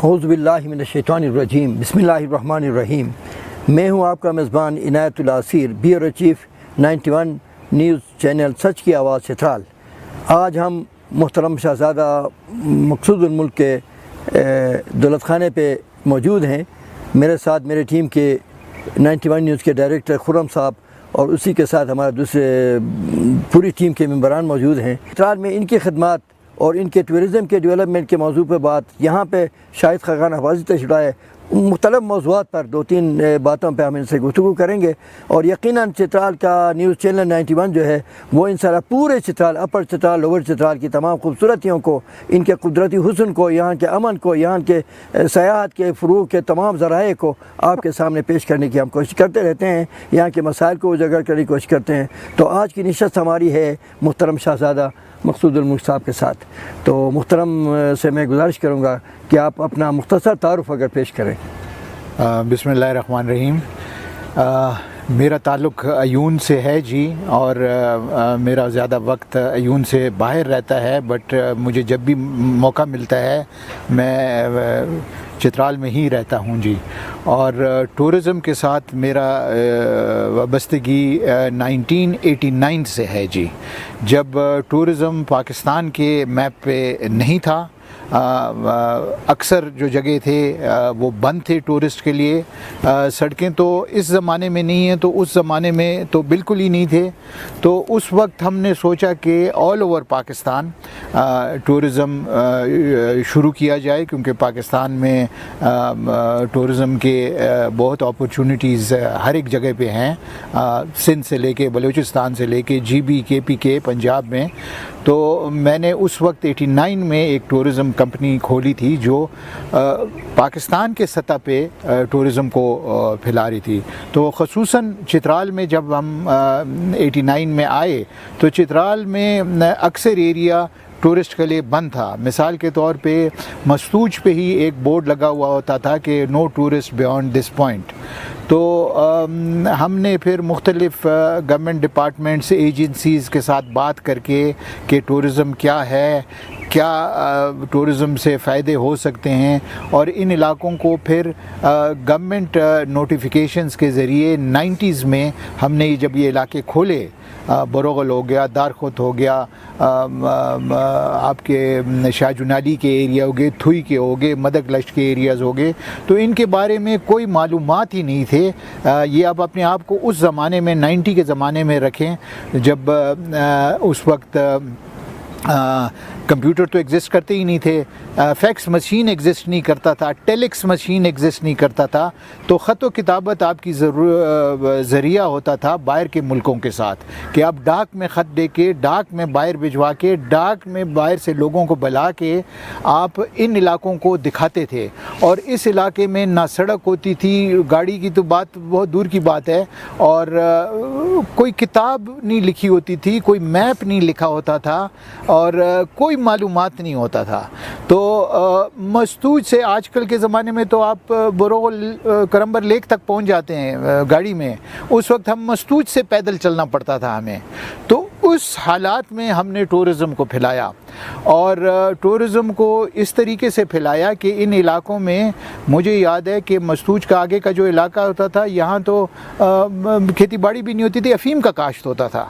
اعوذ باللہ من الشیطان الرجیم، بسم اللہ الرحمن الرحیم۔ میں ہوں آپ کا میزبان عنایت اللہ اسیر، بیورو چیف 91 نیوز چینل سچ کی آواز چترال۔ آج ہم محترم شہزادہ مقصود الملک کے دولت خانے پہ موجود ہیں۔ میرے ساتھ میرے ٹیم کے 91 نیوز کے ڈائریکٹر خرم صاحب اور اسی کے ساتھ ہمارے دوسرے پوری ٹیم کے ممبران موجود ہیں۔ چترال میں ان کی خدمات اور ان کے ٹورزم کے ڈیولپمنٹ کے موضوع پہ بات، یہاں پہ شاہد خاقان حفاظی تشریف لائے، مختلف موضوعات پر دو تین باتوں پہ ہم ان سے گفتگو کریں گے، اور یقیناً چترال کا نیوز چینل 91 جو ہے وہ انشاءاللہ پورے چترال، اپر چترال، لوور چترال کی تمام خوبصورتیوں کو، ان کے قدرتی حسن کو، یہاں کے امن کو، یہاں کے سیاحت کے فروغ کے تمام ذرائع کو آپ کے سامنے پیش کرنے کی ہم کوشش کرتے رہتے ہیں، یہاں کے مسائل کو اجاگر کرنے کی کوشش کرتے ہیں۔ تو آج کی نشست ہماری ہے محترم شہزادہ مقصود الملک صاحب کے ساتھ۔ تو محترم سے میں گزارش کروں گا کہ آپ اپنا مختصر تعارف اگر پیش کریں۔ بسم اللہ الرحمن الرحیم۔ میرا تعلق عیون سے ہے جی، اور میرا زیادہ وقت عیون سے باہر رہتا ہے، بٹ مجھے جب بھی موقع ملتا ہے میں چترال میں ہی رہتا ہوں جی، اور ٹورزم کے ساتھ میرا وابستگی 1989 سے ہے جی، جب ٹورزم پاکستان کے میپ پہ نہیں تھا۔ اکثر جو جگہ تھے وہ بند تھے ٹورسٹ کے لیے، سڑکیں تو اس زمانے میں نہیں ہیں، تو اس زمانے میں تو بالکل ہی نہیں تھے۔ تو اس وقت ہم نے سوچا کہ آل اوور پاکستان ٹورزم شروع کیا جائے، کیونکہ پاکستان میں ٹورزم کے بہت اپرچونٹیز ہر ایک جگہ پہ ہیں، سندھ سے لے کے بلوچستان سے لے کے جی بی کے پی کے پنجاب میں۔ تو میں نے اس وقت 89 میں ایک ٹورزم کمپنی کھولی تھی جو پاکستان کے سطح پہ ٹورزم کو پھیلا رہی تھی۔ تو خصوصاً چترال میں جب ہم 89 میں آئے تو چترال میں اکثر ایریا ٹورسٹ کے لیے بند تھا۔ مثال کے طور پہ مستوج پہ ہی ایک بورڈ لگا ہوا ہوتا تھا کہ نو ٹورسٹ بیونڈ دس پوائنٹ۔ تو ہم نے پھر مختلف گورنمنٹ ڈپارٹمنٹس، ایجنسیز کے ساتھ بات کر کے کہ ٹورزم کیا ہے، کیا ٹورزم سے فائدے ہو سکتے ہیں، اور ان علاقوں کو پھر گورنمنٹ نوٹیفیکیشنز کے ذریعے 90s میں ہم نے جب یہ علاقے کھولے، بروغل ہو گیا، دارخوت ہو گیا، آپ کے شاہ جنالی کے ایریا ہو گئے، تھوئی کے ہو گئے، مدک لشٹ کے ایریاز ہو گئے، تو ان کے بارے میں کوئی معلومات ہی نہیں تھے۔ یہ آپ اپنے آپ کو اس زمانے میں 90 کے زمانے میں رکھیں، جب اس وقت کمپیوٹر تو ایگزسٹ کرتے ہی نہیں تھے، فیکس مشین ایگزسٹ نہیں کرتا تھا، ٹیلیکس مشین ایگزسٹ نہیں کرتا تھا، تو خط و کتابت آپ کی ذریعہ ہوتا تھا باہر کے ملکوں کے ساتھ، کہ آپ ڈاک میں خط دے کے، ڈاک میں باہر بھجوا کے، ڈاک میں باہر سے لوگوں کو بلا کے آپ ان علاقوں کو دکھاتے تھے۔ اور اس علاقے میں نہ سڑک ہوتی تھی، گاڑی کی تو بات بہت دور کی بات ہے، اور کوئی کتاب نہیں لکھی ہوتی تھی، کوئی میپ نہیں لکھا ہوتا تھا، اور کوئی معلومات نہیں ہوتا تھا۔ تو مستوج سے آج کل کے زمانے میں تو آپ بروغل کرمبر لیک تک پہنچ جاتے ہیں گاڑی میں، اس وقت ہم مستوج سے پیدل چلنا پڑتا تھا ہمیں۔ تو اس حالات میں ہم نے ٹورزم کو پھیلایا، اور ٹورزم کو اس طریقے سے پھیلایا کہ ان علاقوں میں مجھے یاد ہے کہ مستوج کا آگے کا جو علاقہ ہوتا تھا، یہاں تو کھیتی باڑی بھی نہیں ہوتی تھی، افیم کا کاشت ہوتا تھا،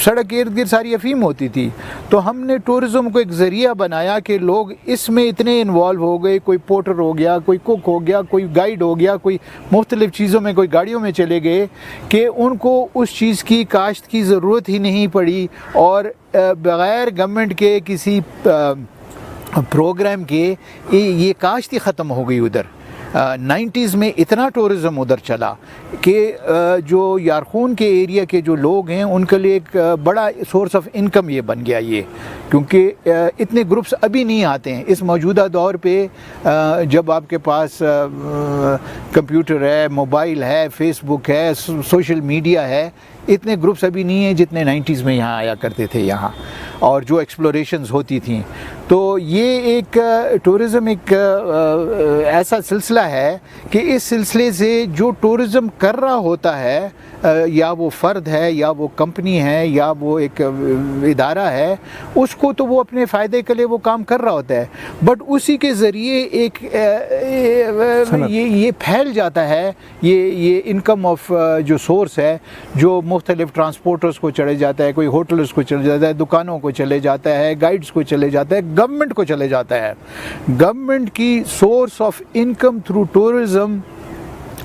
سڑک کے ارد گرد ساری افیم ہوتی تھی۔ تو ہم نے ٹورزم کو ایک ذریعہ بنایا کہ لوگ اس میں اتنے انوالو ہو گئے، کوئی پورٹر ہو گیا، کوئی کوک ہو گیا، کوئی گائیڈ ہو گیا، کوئی مختلف چیزوں میں، کوئی گاڑیوں میں چلے گئے، کہ ان کو اس چیز کی کاشت کی ضرورت ہی نہیں پڑی، اور بغیر گورنمنٹ کے کسی پروگرام کے یہ کاشت ہی ختم ہو گئی ادھر۔ 90s میں اتنا ٹورزم ادھر چلا کہ جو یارخون کے ایریا کے جو لوگ ہیں ان کے لیے ایک بڑا سورس آف انکم یہ بن گیا، یہ کیونکہ اتنے گروپس ابھی نہیں آتے ہیں اس موجودہ دور پہ۔ جب آپ کے پاس کمپیوٹر ہے، موبائل ہے، فیس بک ہے، سوشل میڈیا ہے، اتنے گروپس ابھی نہیں ہیں جتنے 90s میں یہاں آیا کرتے تھے یہاں، اور جو ایکسپلوریشنز ہوتی تھیں۔ تو یہ ایک ٹورزم ایک ایسا سلسلہ ہے کہ اس سلسلے سے جو ٹورزم کر رہا ہوتا ہے یا وہ فرد ہے یا وہ کمپنی ہے یا وہ ایک ادارہ ہے, اس کو تو وہ اپنے فائدے کے لیے وہ کام کر رہا ہوتا ہے, بٹ اسی کے ذریعے ایک یہ پھیل جاتا ہے, یہ انکم آف جو سورس ہے جو مختلف ٹرانسپورٹرز کو چلے جاتا ہے, کوئی ہوٹلز کو چلے جاتا ہے, دکانوں کو چلے جاتا ہے, گائیڈز کو چلے جاتا ہے, گورنمنٹ کو چلے جاتا ہے. گورنمنٹ کی source of income through tourism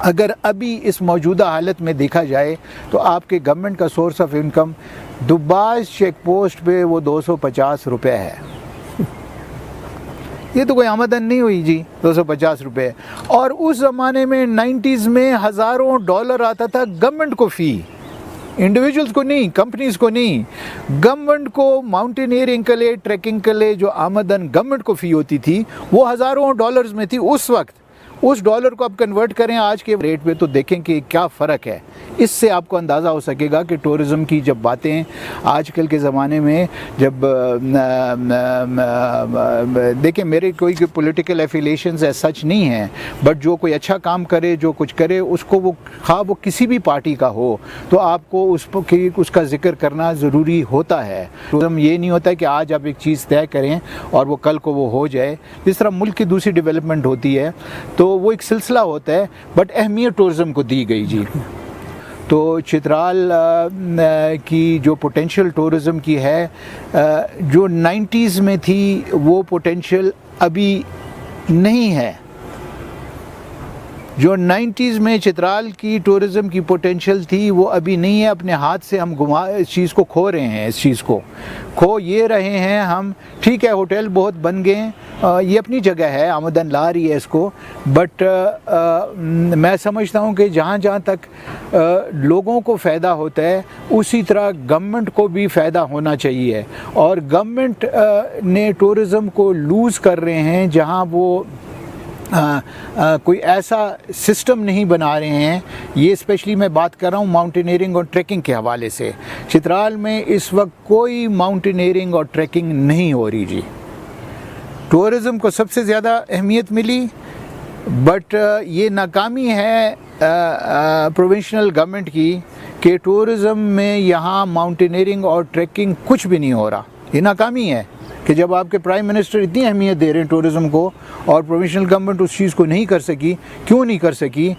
اگر ابھی اس موجودہ حالت میں دیکھا جائے تو آپ کے گورنمنٹ کا سورس آف انکم دباس چیک پوسٹ پہ وہ 250 روپے ہے. یہ تو کوئی آمدن نہیں ہوئی جی, 250 روپے. اور اس زمانے میں 90s میں ہزاروں ڈالر آتا تھا گورنمنٹ کو فی, انڈیویجولز کو نہیں, کمپنیز کو نہیں, گورنمنٹ کو ماؤنٹینئرنگ کے لیے, ٹریکنگ کے لیے جو آمدن گورنمنٹ کو فی ہوتی تھی وہ ہزاروں ڈالرز میں تھی اس وقت. اس ڈالر کو آپ کنورٹ کریں آج کے ریٹ پہ تو دیکھیں کہ کیا فرق ہے. اس سے آپ کو اندازہ ہو سکے گا کہ ٹورزم کی جب باتیں آج کل کے زمانے میں, جب دیکھیں میرے کوئی پولیٹیکل ایفیلیشنز ایز سچ نہیں ہیں, بٹ جو کوئی اچھا کام کرے, جو کچھ کرے, اس کو وہ خواہ وہ کسی بھی پارٹی کا ہو تو آپ کو اس کا ذکر کرنا ضروری ہوتا ہے. ٹورزم یہ نہیں ہوتا ہے کہ آج آپ ایک چیز طے کریں اور وہ کل کو وہ ہو جائے. جس طرح ملک کی دوسری ڈیولپمنٹ ہوتی ہے تو وہ ایک سلسلہ ہوتا ہے, بٹ اہمیت ٹورزم کو دی گئی جی. تو چترال کی جو پوٹینشیل ٹورزم کی ہے, جو 90s میں تھی وہ پوٹینشیل ابھی نہیں ہے. جو 90s میں چترال کی ٹورزم کی پوٹینشیل تھی وہ ابھی نہیں ہے. اپنے ہاتھ سے ہم اس چیز کو کھو رہے ہیں, اس چیز کو کھو یہ رہے ہیں ہم. ٹھیک ہے ہوٹل بہت بن گئے, یہ اپنی جگہ ہے, آمدن لا رہی ہے اس کو, بٹ میں سمجھتا ہوں کہ جہاں جہاں تک لوگوں کو فائدہ ہوتا ہے اسی طرح گورنمنٹ کو بھی فائدہ ہونا چاہیے. اور گورنمنٹ نے ٹورزم کو لوز کر رہے ہیں جہاں وہ کوئی ایسا سسٹم نہیں بنا رہے ہیں. یہ اسپیشلی میں بات کر رہا ہوں ماؤنٹینئرنگ اور ٹریکنگ کے حوالے سے. چترال میں اس وقت کوئی ماؤنٹینئرنگ اور ٹریکنگ نہیں ہو رہی جی. ٹورزم کو سب سے زیادہ اہمیت ملی, بٹ یہ ناکامی ہے پروونشنل گورنمنٹ کی کہ ٹورزم میں یہاں ماؤنٹینئرنگ اور ٹریکنگ کچھ بھی نہیں ہو رہا. یہ ناکامی ہے کہ جب آپ کے پرائم منسٹر اتنی اہمیت دے رہے ہیں ٹورزم کو اور پروونشنل گورنمنٹ اس چیز کو نہیں کر سکی. کیوں نہیں کر سکی؟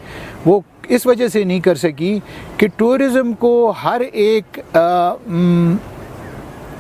وہ اس وجہ سے نہیں کر سکی کہ ٹورزم کو ہر ایک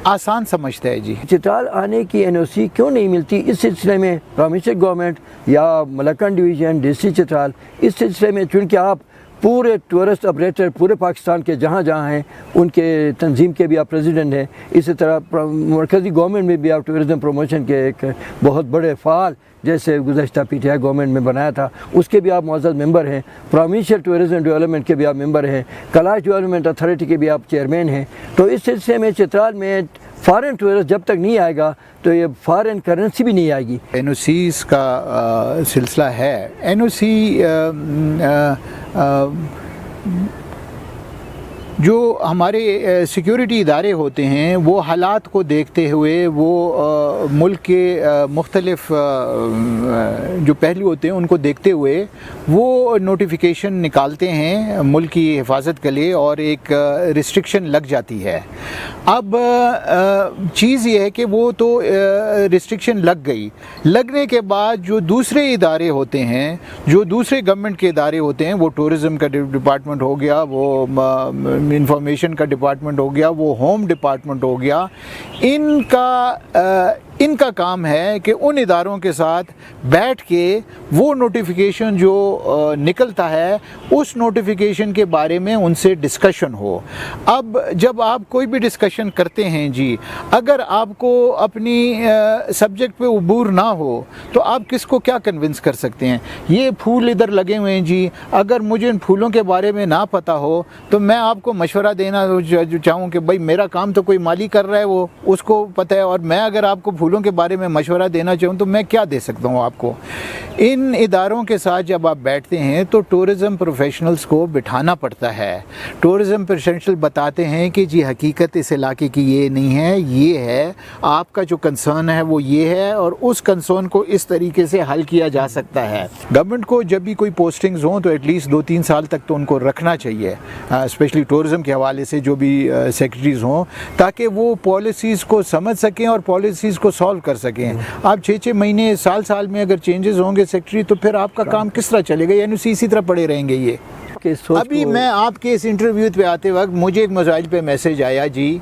آسان سمجھتا ہے جی. چترال آنے کی NOC کیوں نہیں ملتی؟ اس سلسلے میں پروونشل گورنمنٹ یا ملکن ڈویژن ڈسٹرکٹ چترال اس سلسلے میں, چونکہ آپ پورے ٹورسٹ آپریٹر پورے پاکستان کے جہاں جہاں ہیں ان کے تنظیم کے بھی آپ پریزیڈنٹ ہیں, اسی طرح مرکزی گورنمنٹ میں بھی آپ ٹورزم پروموشن کے ایک بہت بڑے فعال, جیسے گزشتہ PTI گورنمنٹ میں بنایا تھا اس کے بھی آپ معزز ممبر ہیں, پروونشل ٹورزم ڈیولپمنٹ کے بھی آپ ممبر ہیں, کلاش ڈیولپمنٹ اتھارٹی کے بھی آپ چیئرمین ہیں. تو اس سلسلے میں چترال میں فارن ٹورسٹ جب تک نہیں آئے گا تو یہ فارن کرنسی بھی نہیں آئے گی. NOCs کا سلسلہ ہے. NOC جو ہمارے سیکیورٹی ادارے ہوتے ہیں وہ حالات کو دیکھتے ہوئے, وہ ملک کے مختلف جو پہلو ہوتے ہیں ان کو دیکھتے ہوئے وہ نوٹیفیکیشن نکالتے ہیں ملک کی حفاظت کے لیے, اور ایک ریسٹرکشن لگ جاتی ہے. اب چیز یہ ہے کہ وہ تو ریسٹرکشن لگ گئی, لگنے کے بعد جو دوسرے ادارے ہوتے ہیں, جو دوسرے گورنمنٹ کے ادارے ہوتے ہیں, وہ ٹورزم کا ڈپارٹمنٹ ہو گیا, وہ انفارمیشن کا ڈپارٹمنٹ ہو گیا, وہ ہوم ڈپارٹمنٹ ہو گیا, ان کا کام ہے کہ ان اداروں کے ساتھ بیٹھ کے وہ نوٹیفیکیشن جو نکلتا ہے اس نوٹیفیکیشن کے بارے میں ان سے ڈسکشن ہو. اب جب آپ کوئی بھی ڈسکشن کرتے ہیں جی, اگر آپ کو اپنی سبجیکٹ پہ عبور نہ ہو تو آپ کس کو کیا کنونس کر سکتے ہیں؟ یہ پھول ادھر لگے ہوئے ہیں جی, اگر مجھے ان پھولوں کے بارے میں نہ پتہ ہو تو میں آپ کو مشورہ دینا چاہوں کہ بھائی میرا کام تو کوئی مالی کر رہا ہے, وہ اس کو پتہ ہے, اور میں اگر آپ کو پھولوں کے بارے میں مشورہ دینا چاہوں تو میں کیا دے سکتا ہوں آپ کو. ان اداروں کے ساتھ جب آپ بیٹھتے ہیں تو ٹورزم پروفیشنلز کو بٹھانا پڑتا ہے. ٹورزم پروفیشنل بتاتے ہیں کہ جی حقیقت اس علاقے کی یہ نہیں ہے, یہ ہے, آپ کا جو کنسرن ہے وہ یہ ہے, اور اس کنسرن کو اس طریقے سے حل کیا جا سکتا ہے. گورنمنٹ کو جب بھی کوئی پوسٹنگز ہوں تو ایٹ لیسٹ 2-3 سال تک تو ان کو رکھنا چاہیے, اسپیشلی ٹورزم کے حوالے سے جو بھی سیکرٹریز ہوں, تاکہ وہ پالیسیز کو سمجھ سکیں اور پالیسیز کو سالو کر سکیں. آپ 6 مہینے سال میں اگر چینجز ہوں گے سیکرٹری, تو پھر آپ کا کام کس طرح چلے گا؟ یعنی اسی طرح پڑے رہیں گے یہ. ابھی میں آپ کے اس انٹرویو پہ آتے وقت مجھے ایک موبائل پہ میسج آیا جی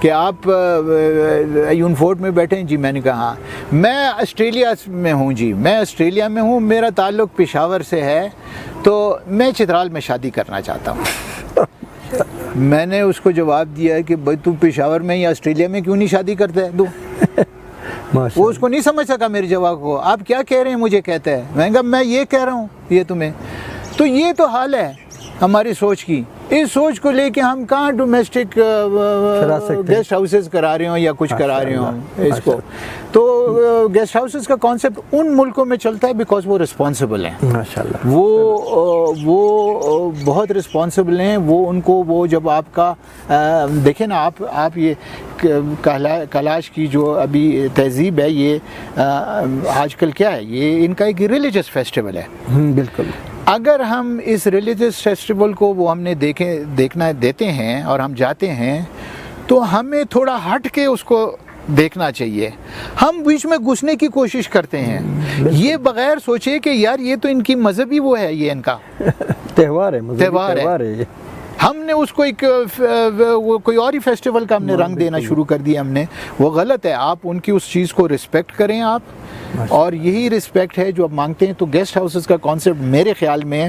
کہ آپ ایون فورٹ میں بیٹھے ہیں. جی میں نے کہا ہاں, میں آسٹریلیا میں ہوں. جی میں آسٹریلیا میں ہوں, میرا تعلق پشاور سے ہے, تو میں چترال میں شادی کرنا چاہتا ہوں. میں نے اس کو جواب دیا کہ بھائی تو پشاور میں یا آسٹریلیا میں کیوں نہیں شادی کرتا ہے؟ وہ اس کو نہیں سمجھ سکا میرے جواب کو. آپ کیا کہہ رہے ہیں مجھے کہتا ہے. میں نے کہا میں یہ کہہ رہا ہوں یہ تمہیں. تو یہ تو حال ہے ہماری سوچ کی. اس سوچ کو لے کے ہم کہاں ڈومیسٹک گیسٹ ہاؤسز کرا رہے ہوں یا کچھ کرا رہے ہوں اس کو. تو گیسٹ ہاؤسز کا کانسیپٹ ان ملکوں میں چلتا ہے بیکاز وہ رسپانسبل ہیں. ماشاءاللہ وہ بہت رسپانسبل ہیں. وہ ان کو وہ جب آپ کا دیکھیں نا, آپ یہ کلاش کی جو ابھی تہذیب ہے, یہ آج کل کیا ہے, یہ ان کا ایک ریلیجس فیسٹیول ہے. بالکل. اگر ہم اس ریلیجس فیسٹیول کو وہ ہم نے دیکھنا دیتے ہیں اور ہم جاتے ہیں, تو ہمیں تھوڑا ہٹ کے اس کو دیکھنا چاہیے. ہم بیچ میں گھسنے کی کوشش کرتے ہیں, یہ بغیر سوچے کہ یار یہ تو ان کی مذہبی وہ ہے, یہ ان کا تہوار ہے. ہم نے اس کو ایک کوئی اور ہی فیسٹیول کا ہم نے رنگ دینا شروع کر دیا ہم نے. وہ غلط ہے. آپ ان کی اس چیز کو رسپیکٹ کریں آپ, اور یہی رسپیکٹ ہے جو آپ مانگتے ہیں. تو گیسٹ ہاؤسز کا کانسیپٹ میرے خیال میں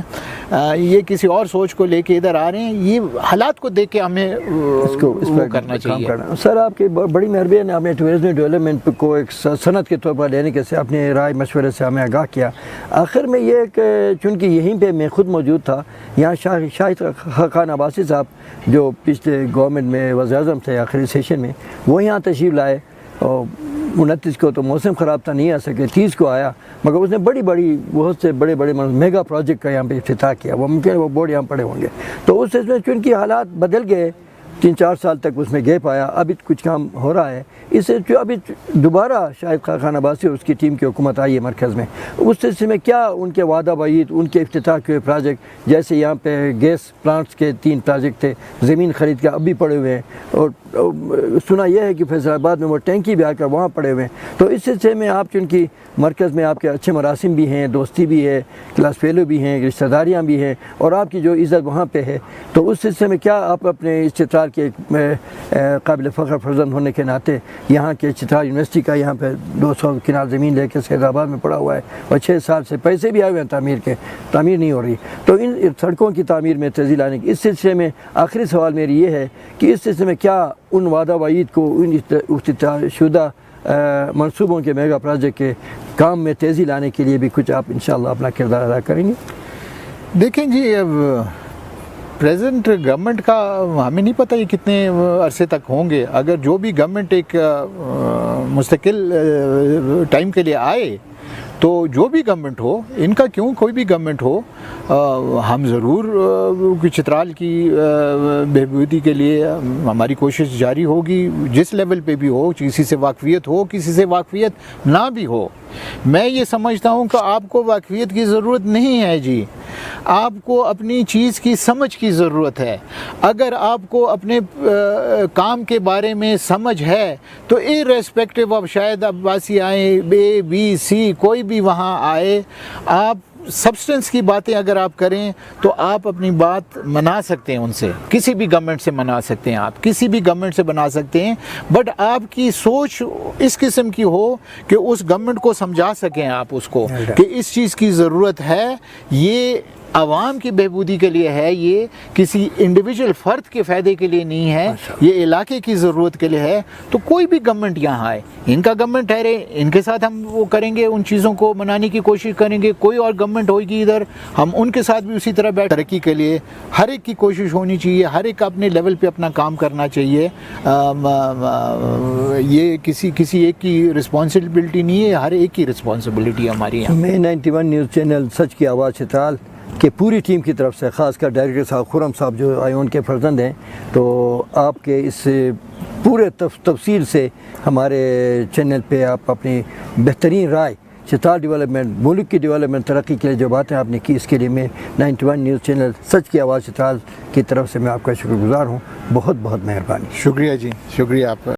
یہ کسی اور سوچ کو لے کے ادھر آ رہے ہیں. یہ حالات کو دیکھ کے ہمیں اس کو کرنا چاہیے. سر آپ کی بڑی مہربانی, آپ نے ٹورزم ڈیولپمنٹ کو ایک صنعت کے طور پر لینے کے سے اپنے رائے مشورے سے ہمیں آگاہ کیا. آخر میں یہ کہ چونکہ یہیں پہ میں خود موجود تھا, یہاں شاہد خاقان عباسی صاحب جو پچھلے گورنمنٹ میں وزیر اعظم تھے آخری سیشن میں, وہ یہاں تشریف لائے. اور 29 کو تو موسم خراب تھا, نہیں آ سکے, 30 کو آیا, مگر اس نے بہت سے بڑے میگا پروجیکٹ کا یہاں پہ افتتاح کیا. وہ ممکن ہے وہ بورڈ یہاں پڑے ہوں گے. تو اس میں چونکہ حالات بدل گئے, 3-4 سال تک اس میں گیپ آیا, ابھی کچھ کام ہو رہا ہے. اس سے جو ابھی دوبارہ شاہد خاقان عباسی اور اس کی ٹیم کی حکومت آئی ہے مرکز میں, اس سلسلے میں کیا ان کے وعدہ وعید, ان کے افتتاح کے پروجیکٹ, جیسے یہاں پہ گیس پلانٹس کے 3 پروجیکٹ تھے, زمین خرید کے اب بھی پڑے ہوئے ہیں, اور سنا یہ ہے کہ فیصل آباد میں وہ ٹینکی بھی آ کر وہاں پڑے ہوئے ہیں. تو اس سلسلے میں آپ چونکہ مرکز میں آپ کے اچھے مراسم بھی ہیں, دوستی بھی ہے, کلاس فیلو بھی ہیں, رشتہ داریاں بھی ہیں, اور آپ کی جو عزت وہاں پہ ہے, تو اس سلسلے میں کیا آپ اپنے اس چترال کے قابل فخر فرزند ہونے کے ناطے, یہاں کے چترال یونیورسٹی کا یہاں پہ 200 کنال زمین لے کے سید آباد میں پڑا ہوا ہے, اور 6 سال سے پیسے بھی آئے ہوئے ہیں تعمیر نہیں ہو رہی. تو ان سڑکوں کی تعمیر میں تیزی لانے کی اس سلسلے میں آخری سوال میری یہ ہے کہ اس سلسلے میں کیا ان وعدہ وعید کو, ان افتتاح شدہ منصوبوں کے میگا پروجیکٹ کے کام میں تیزی لانے کے لیے بھی کچھ آپ انشاءاللہ اپنا کردار ادا کریں گے؟ دیکھیں جی, اب پریزنٹ گورنمنٹ کا ہمیں نہیں پتہ یہ کتنے عرصے تک ہوں گے. اگر جو بھی گورنمنٹ ایک مستقل ٹائم کے لیے آئے, تو جو بھی گورنمنٹ ہو, ان کا کیوں کوئی بھی گورنمنٹ ہو, ہم ضرور چترال کی بہبودی کے لیے ہماری کوشش جاری ہوگی, جس لیول پہ بھی ہو, کسی سے واقفیت ہو, کسی سے واقفیت نہ بھی ہو. میں یہ سمجھتا ہوں کہ آپ کو واقفیت کی ضرورت نہیں ہے جی, آپ کو اپنی چیز کی سمجھ کی ضرورت ہے. اگر آپ کو اپنے کام کے بارے میں سمجھ ہے تو ارریسپیکٹیو آف شاہد عباسی آئیں, اے بی سی کوئی بھی وہاں آئے, آپ سبسٹنس کی باتیں اگر آپ کریں تو آپ اپنی بات منا سکتے ہیں ان سے, کسی بھی گورنمنٹ سے منا سکتے ہیں, آپ کسی بھی گورنمنٹ سے بنا سکتے ہیں, بٹ آپ کی سوچ اس قسم کی ہو کہ اس گورنمنٹ کو سمجھا سکیں آپ اس کو کہ اس چیز کی ضرورت ہے. یہ عوام کی بہبودی کے لیے ہے، یہ کسی انڈیویجول فرد کے فائدے کے لیے نہیں ہے، یہ علاقے کی ضرورت کے لیے ہے۔ تو کوئی بھی گورنمنٹ یہاں آئے، ان کا گورنمنٹ ٹھہرے، ان کے ساتھ ہم وہ کریں گے، ان چیزوں کو منانے کی کوشش کریں گے۔ کوئی اور گورنمنٹ ہوئے گی ادھر، ہم ان کے ساتھ بھی اسی طرح بیٹھ ترقی کے لیے ہر ایک کی کوشش ہونی چاہیے، ہر ایک اپنے لیول پہ اپنا کام کرنا چاہیے۔ یہ کسی ایک کی رسپانسبلٹی نہیں ہے، ہر ایک کی رسپانسبلٹی ہماری ہے۔ میں 91 نیوز چینل سچ کی آواز چترال کے پوری ٹیم کی طرف سے، خاص کر ڈائریکٹر صاحب خرم صاحب جو ایون کے فرزند ہیں، تو آپ کے اس پورے تفصیل سے ہمارے چینل پہ آپ اپنی بہترین رائے چترال ڈیولپمنٹ، ملک کی ڈیولپمنٹ، ترقی کے لیے جو باتیں آپ نے کی، اس کے لیے میں 91 نیوز چینل سچ کی آواز چترال کی طرف سے میں آپ کا شکر گزار ہوں۔ بہت بہت مہربانی۔ شکریہ جی، شکریہ آپ کا۔